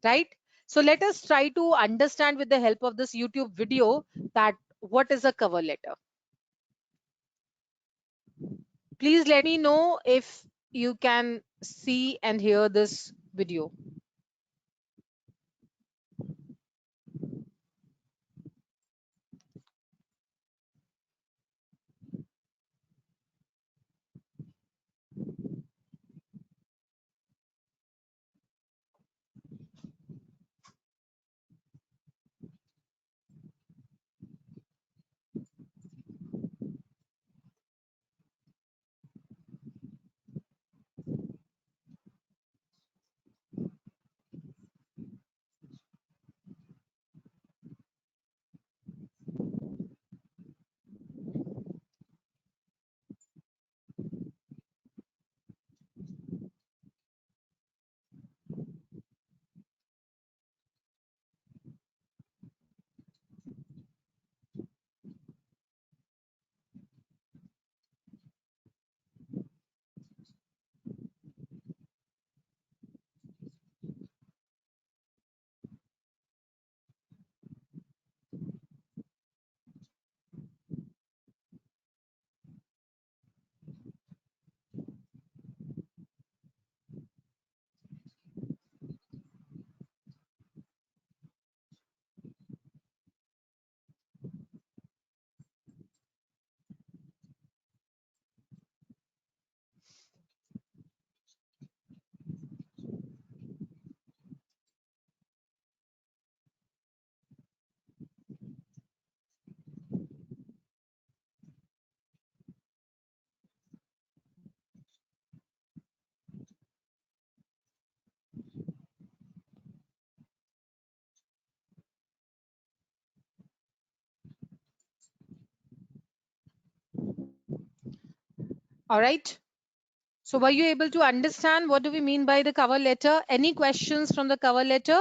right? So let us try to understand with the help of this YouTube video that what is a cover letter. Please let me know if you can see and hear this video. All right. So were you able to understand what do we mean by the cover letter? Any questions from the cover letter?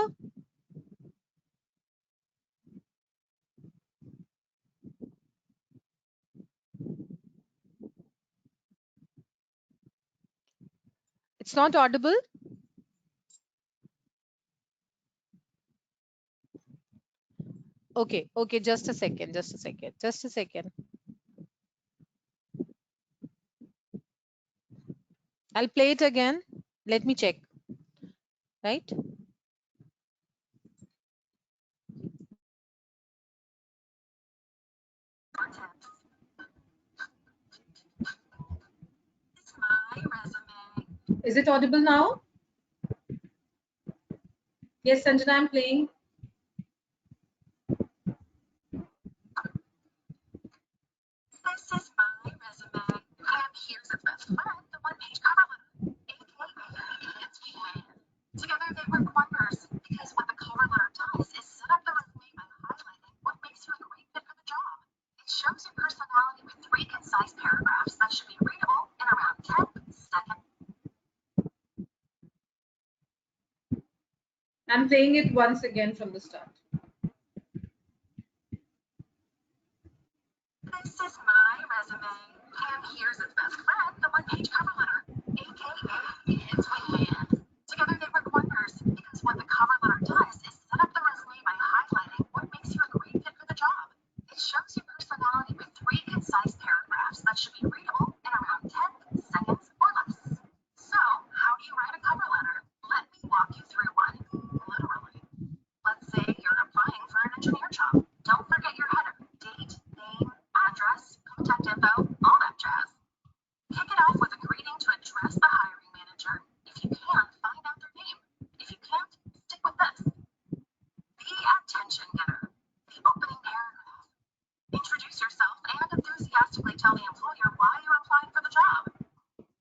It's not audible. Okay, okay, just a second, just a second, just a second. I'll play it again. Let me check, right? Is it audible now? Yes, Sanjana, I'm playing. This is my resume, and here's its best friend, the one-page cover letter, aka its plan. Together they work wonders, because what the cover letter does is set up the resume by highlighting what makes you a great fit for the job. It shows your personality with 3 concise paragraphs that should be readable in around 10 seconds. I'm playing it once again from the start. This is my resume, and here's its best friend, the one-page cover letter, aka its wingman. Together they work wonders, because what the cover letter does is set up the resume by highlighting what makes you a great fit for the job. It shows your personality with 3 concise paragraphs that should be readable in around 10 seconds or less. So, how do you write a cover letter? Let me walk you through one, literally. Let's say you're applying for an engineer job. Don't forget your header, date, name, address, contact info, all that jazz. Kick it off with a greeting to address the hiring manager. If you can, find out their name. If you can't, stick with this. The attention getter, the opening paragraph. Introduce yourself and enthusiastically tell the employer why you're applying for the job.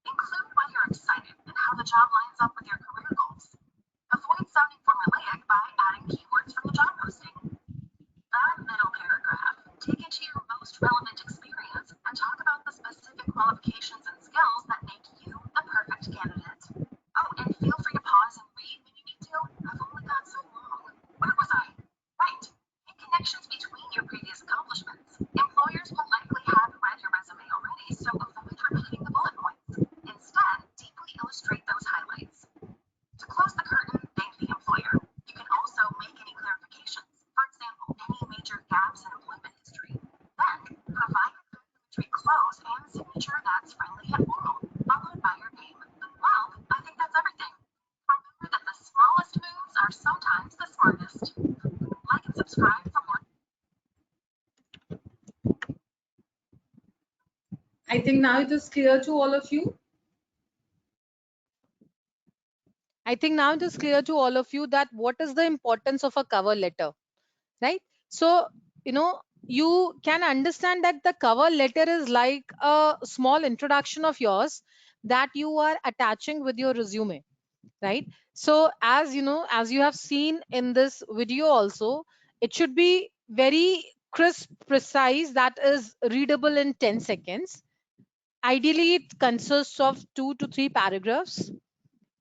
Include why you're excited and how the job lines up with your career goals. Avoid sounding formulaic by adding keywords from the job posting. That middle paragraph, dig into your most relevant experience and talk about the specific qualifications and skills that make you the perfect candidate. Oh, and feel free to pause and read when you need to. I've only got so long. Where was I? Right. Make connections between your previous accomplishments. Employers will likely have read your resume already, so avoid repeating the bullet points. Instead, deeply illustrate those highlights. To close the curtain, thank the employer. You can also make any clarifications. For example, any major gaps in employment history. Then, provide a complimentary close and signature that's friendly and formal, followed by your name. Well, I think that's everything. Remember that the smallest moves are sometimes the smartest. Like and subscribe for more. I think now it is clear to all of you. I think now it is clear to all of you that what is the importance of a cover letter, right? So, you can understand that the cover letter is like a small introduction of yours that you are attaching with your resume, right? So, as you have seen in this video also, it should be very crisp, precise, that is readable in 10 seconds. Ideally, it consists of 2 to 3 paragraphs,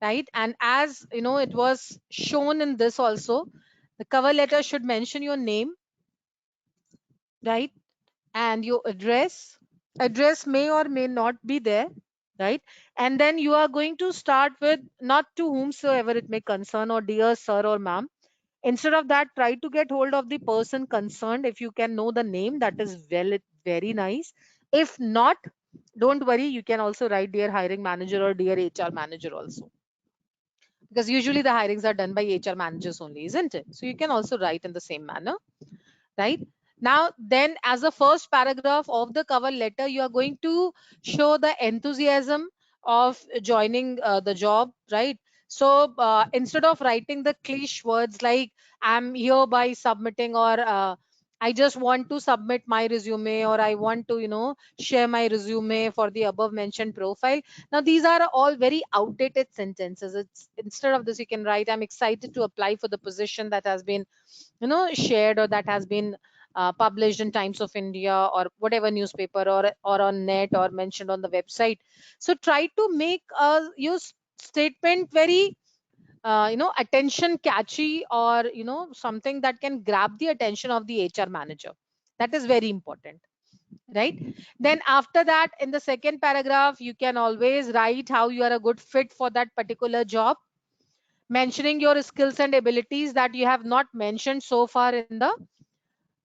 right? And as it was shown in this also, the cover letter should mention your name, right? And your address may or may not be there, right? And then you are going to start with not to whomsoever it may concern, or dear sir or ma'am. Instead of that, try to get hold of the person concerned. If you can know the name, that is very nice. If not, don't worry, you can also write dear hiring manager or dear HR manager also, because usually the hirings are done by HR managers only, isn't it? So you can also write in the same manner, right? Now, then, as a first paragraph of the cover letter, you are going to show the enthusiasm of joining the job, right? So instead of writing the cliche words like I'm hereby submitting, or I just want to submit my resume, or I want to share my resume for the above mentioned profile. Now these are all very outdated sentences. It's instead of this, you can write I'm excited to apply for the position that has been shared, or that has been published in Times of India or whatever newspaper, or on net, or mentioned on the website. So try to make your statement very attention catchy, or something that can grab the attention of the HR manager. That is very important, right? Then after that, in the second paragraph, you can always write how you are a good fit for that particular job, mentioning your skills and abilities that you have not mentioned so far in the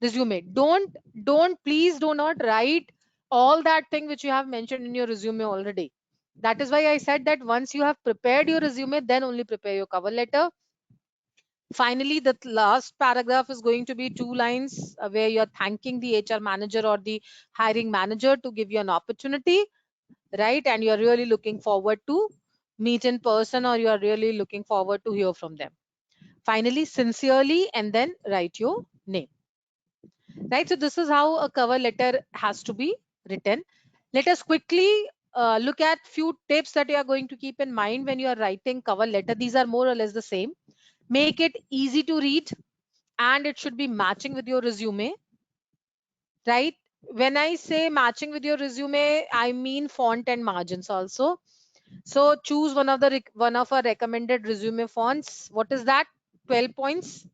resume. Don't Please do not write all that thing which you have mentioned in your resume already. That is why I said that once you have prepared your resume, then only prepare your cover letter. Finally, the last paragraph is going to be 2 lines, where you're thanking the HR manager or the hiring manager to give you an opportunity, right? And you're really looking forward to meet in person, or you are really looking forward to hear from them. Finally, sincerely, and then write your name, right? So this is how a cover letter has to be written. Let us quickly look at few tips that you are going to keep in mind when you are writing cover letter. These are more or less the same. Make it easy to read, and it should be matching with your resume, right? When I say matching with your resume, I mean font and margins also. So choose one of our recommended resume fonts. What is that? 12 points.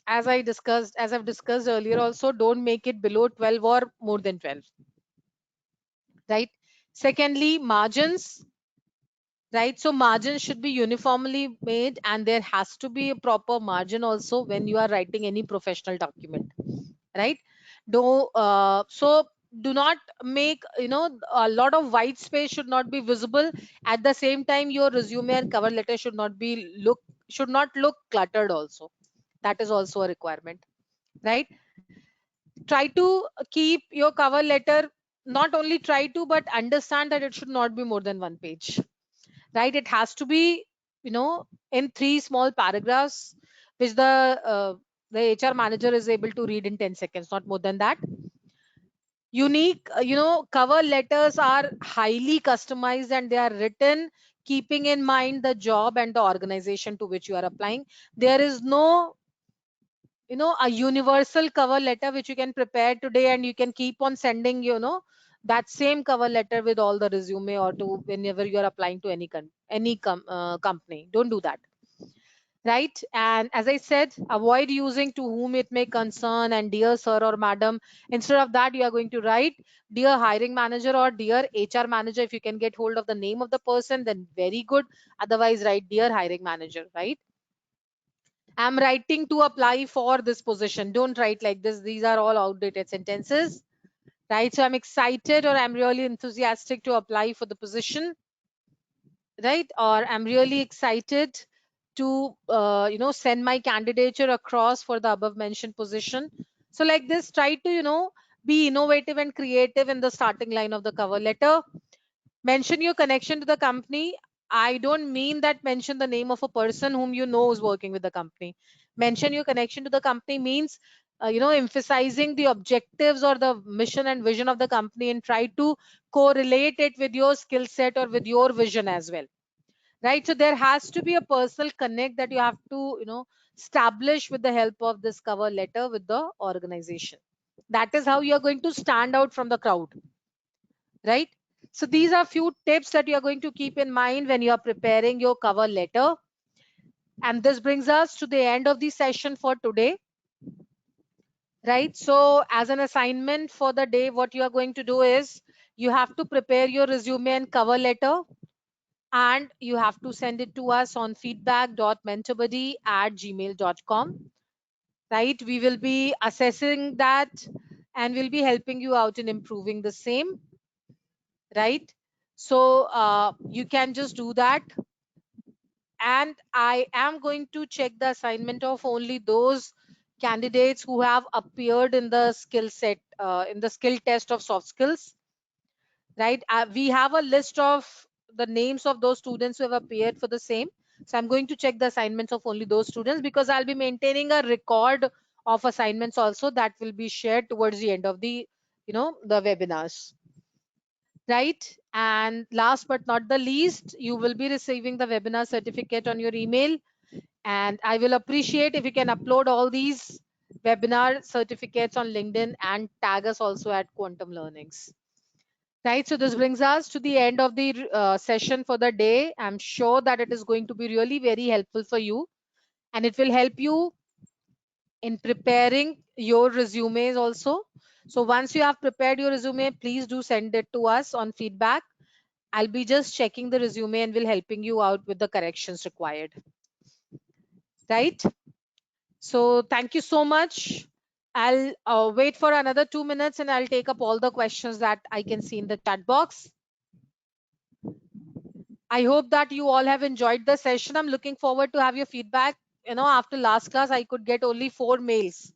As I've discussed earlier also, don't make it below 12 or more than 12, right? Secondly, margins, right? So margins should be uniformly made, and there has to be a proper margin also when you are writing any professional document, right? So do not make, a lot of white space should not be visible. At the same time, your resume and cover letter should not look cluttered also. That is also a requirement, right? Try to keep your cover letter, not only try to, but understand that it should not be more than 1 page, right? It has to be, in 3 small paragraphs, which the HR manager is able to read in 10 seconds, not more than that. Unique, cover letters are highly customized, and they are written keeping in mind the job and the organization to which you are applying. There is no, a universal cover letter which you can prepare today and you can keep on sending, that same cover letter with all the resume, or to whenever you are applying to any company. Don't do that, right? And as I said, avoid using to whom it may concern and dear sir or madam. Instead of that, you are going to write dear hiring manager or dear HR manager. If you can get hold of the name of the person, then very good. Otherwise, write dear hiring manager, right? I'm writing to apply for this position. Don't write like this. These are all outdated sentences, right? So I'm excited, or I'm really enthusiastic to apply for the position, right? Or I'm really excited to, send my candidature across for the above mentioned position. So like this, try to, be innovative and creative in the starting line of the cover letter. Mention your connection to the company. I don't mean that mention the name of a person whom you know is working with the company. Mention your connection to the company means, emphasizing the objectives or the mission and vision of the company, and try to correlate it with your skill set or with your vision as well, right? So there has to be a personal connect that you have to, establish with the help of this cover letter with the organization. That is how you are going to stand out from the crowd, right? So these are few tips that you are going to keep in mind when you are preparing your cover letter. And this brings us to the end of the session for today, right? So as an assignment for the day, what you are going to do is you have to prepare your resume and cover letter, and you have to send it to us on feedback.mentorbuddy@gmail.com, right? We will be assessing that, and we'll be helping you out in improving the same, right? So you can just do that. And I am going to check the assignment of only those candidates who have appeared in the skill set, in the skill test of soft skills, right? We have a list of the names of those students who have appeared for the same. So I'm going to check the assignments of only those students, because I'll be maintaining a record of assignments also that will be shared towards the end of the webinars, right? And last but not the least, you will be receiving the webinar certificate on your email. And I will appreciate if you can upload all these webinar certificates on LinkedIn, and tag us also at Quantum Learnings. Right, so this brings us to the end of the session for the day. I'm sure that it is going to be really very helpful for you, and it will help you in preparing your resumes also. So once you have prepared your resume, please do send it to us on feedback. I'll be just checking the resume and will helping you out with the corrections required. Right? So thank you so much. I'll wait for another 2 minutes and I'll take up all the questions that I can see in the chat box. I hope that you all have enjoyed the session. I'm looking forward to have your feedback. After last class, I could get only 4 mails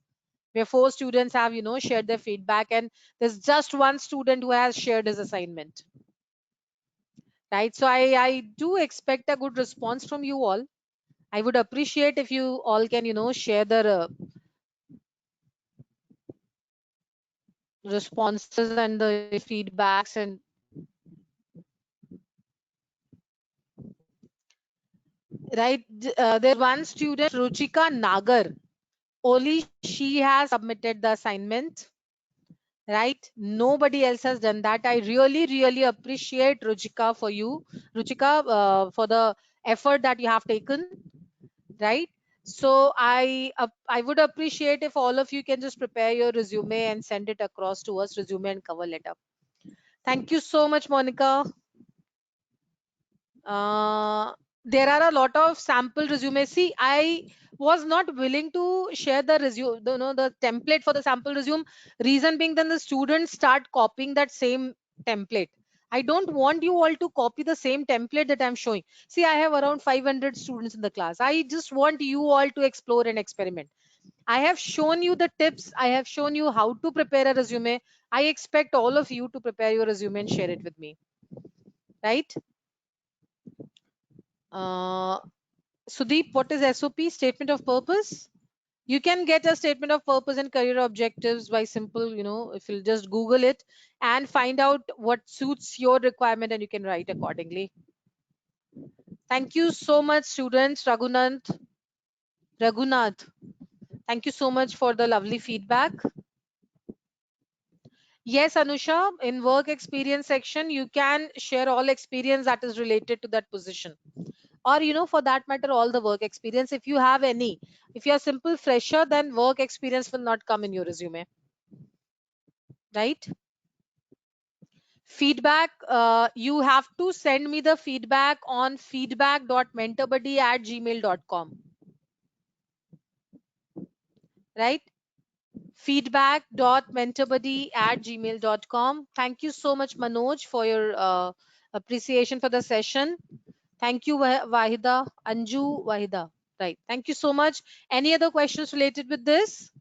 where 4 students have, shared their feedback, and there's just one student who has shared his assignment. Right. So I do expect a good response from you all. I would appreciate if you all can, share the responses and the feedbacks. And right, there's one student, Ruchika Nagar. Only she has submitted the assignment. Right, nobody else has done that. I really appreciate Ruchika for you, Ruchika, for the effort that you have taken. Right, so I would appreciate if all of you can just prepare your resume and send it across to us, resume and cover letter. Thank you so much, Monica. uh, there are a lot of sample resumes. See, I was not willing to share the resume, the template for the sample resume. Reason being, then the students start copying that same template. I don't want you all to copy the same template that I'm showing. See, I have around 500 students in the class. I just want you all to explore and experiment. I have shown you the tips. I have shown you how to prepare a resume. I expect all of you to prepare your resume and share it with me. Right? Uh, Sudeep, what is SOP? Statement of purpose? You can get a statement of purpose and career objectives by simple, if you'll just Google it and find out what suits your requirement, and you can write accordingly. Thank you so much, students. Raghunath. Thank you so much for the lovely feedback. Yes, Anusha, in work experience section, you can share all experience that is related to that position. Or, for that matter, all the work experience. If you have any, if you're a simple fresher, then work experience will not come in your resume. Right? Feedback, you have to send me the feedback on feedback.mentorbuddy@gmail.com. Right? feedback.mentorbuddy@gmail.com. Thank you so much, Manoj, for your appreciation for the session. Thank you, Wahida, Anju Wahida. Right. Thank you so much. Any other questions related with this?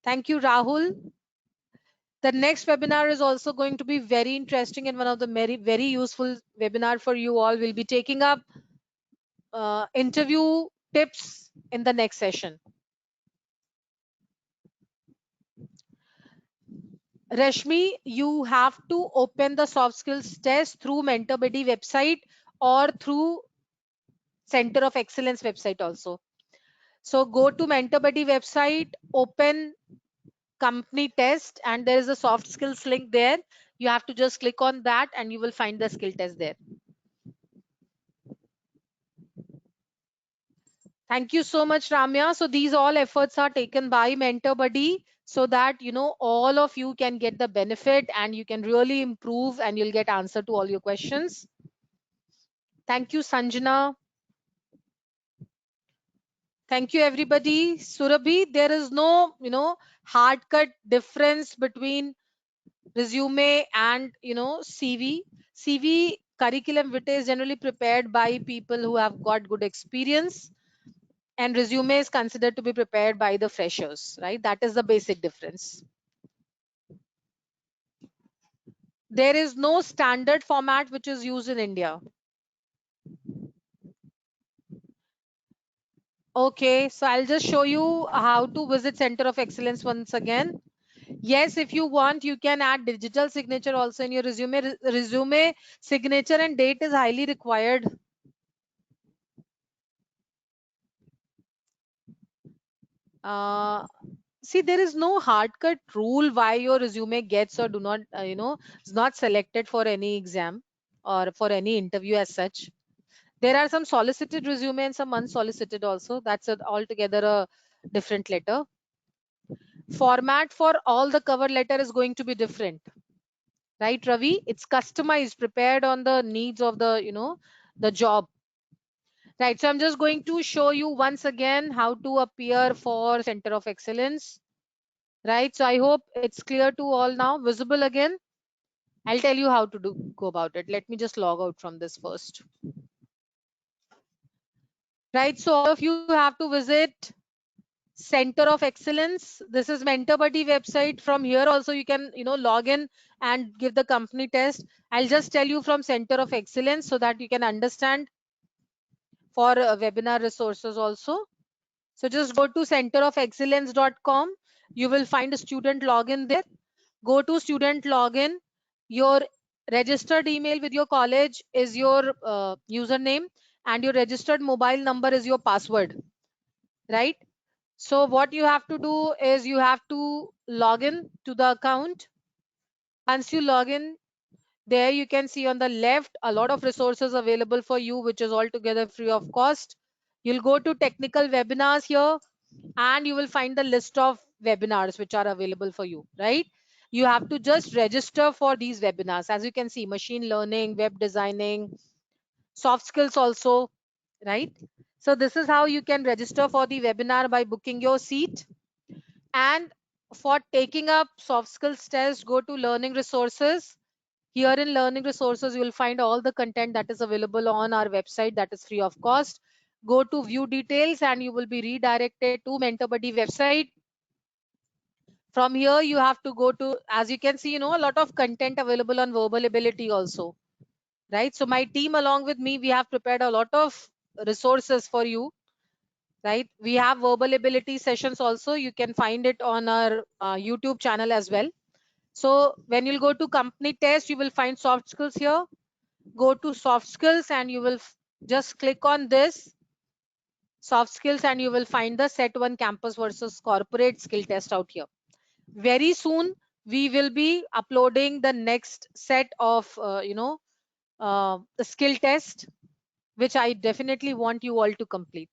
Thank you, Rahul. The next webinar is also going to be very interesting and one of the very useful webinar for you all. We'll be taking up interview tips in the next session. Rashmi, you have to open the soft skills test through MentorBuddy website or through Center of Excellence website also. So go to MentorBuddy website, open company test, and there is a soft skills link there. You have to just click on that and you will find the skill test there. Thank you so much, Ramya. So these all efforts are taken by MentorBuddy so that all of you can get the benefit and you can really improve and you'll get answer to all your questions. Thank you, Sanjana. Thank you, everybody. Surabhi, there is no hard cut difference between resume and CV. CV curriculum vitae is generally prepared by people who have got good experience, and resume is considered to be prepared by the freshers, right? That is the basic difference. There is no standard format which is used in India. Okay, so I'll just show you how to visit Center of Excellence once again. Yes, if you want, you can add digital signature also in your resume. Resume signature and date is highly required. See, there is no hard cut rule why your resume gets or do not, is not selected for any exam or for any interview as such. There are some solicited resume and some unsolicited also. That's altogether a different letter. Format for all the cover letter is going to be different, right, Ravi? It's customized, prepared on the needs of the, the job. Right. So I'm just going to show you once again how to appear for Center of Excellence. Right. So I hope it's clear to all now, visible again. I'll tell you how to go about it. Let me just log out from this first. Right. So all of you have to visit Center of Excellence. This is Mentor Buddy website. From here also you can, log in and give the company test. I'll just tell you from Center of Excellence so that you can understand for webinar resources also. So just go to centerofexcellence.com. You will find a student login there. Go to student login. Your registered email with your college is your username, and your registered mobile number is your password, right? So what you have to do is you have to log in to the account. Once you log in, there you can see on the left a lot of resources available for you, which is altogether free of cost. You'll go to technical webinars here, and you will find the list of webinars which are available for you, right? You have to just register for these webinars. As you can see, machine learning, web designing, soft skills also, right? So this is how you can register for the webinar by booking your seat. And for taking up soft skills test, go to learning resources. Here in learning resources, you will find all the content that is available on our website that is free of cost. Go to view details and you will be redirected to Mentor Buddy website. From here, you have to go to, as you can see, a lot of content available on verbal ability also, right? So my team along with me, we have prepared a lot of resources for you, right? We have verbal ability sessions also. You can find it on our YouTube channel as well. So when you'll go to company test, you will find soft skills here. Go to soft skills and you will just click on this soft skills and you will find the set 1 campus versus corporate skill test out here. Very soon we will be uploading the next set of the skill test, which I definitely want you all to complete.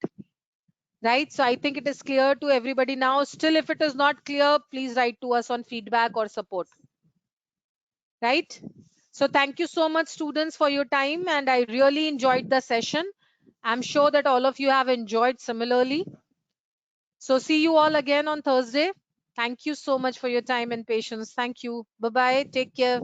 Right, so I think it is clear to everybody now. Still, if it is not clear, please write to us on feedback or support. Right, so thank you so much students for your time, and I really enjoyed the session. I'm sure that all of you have enjoyed similarly. So see you all again on Thursday. Thank you so much for your time and patience. Thank you. Bye bye, take care.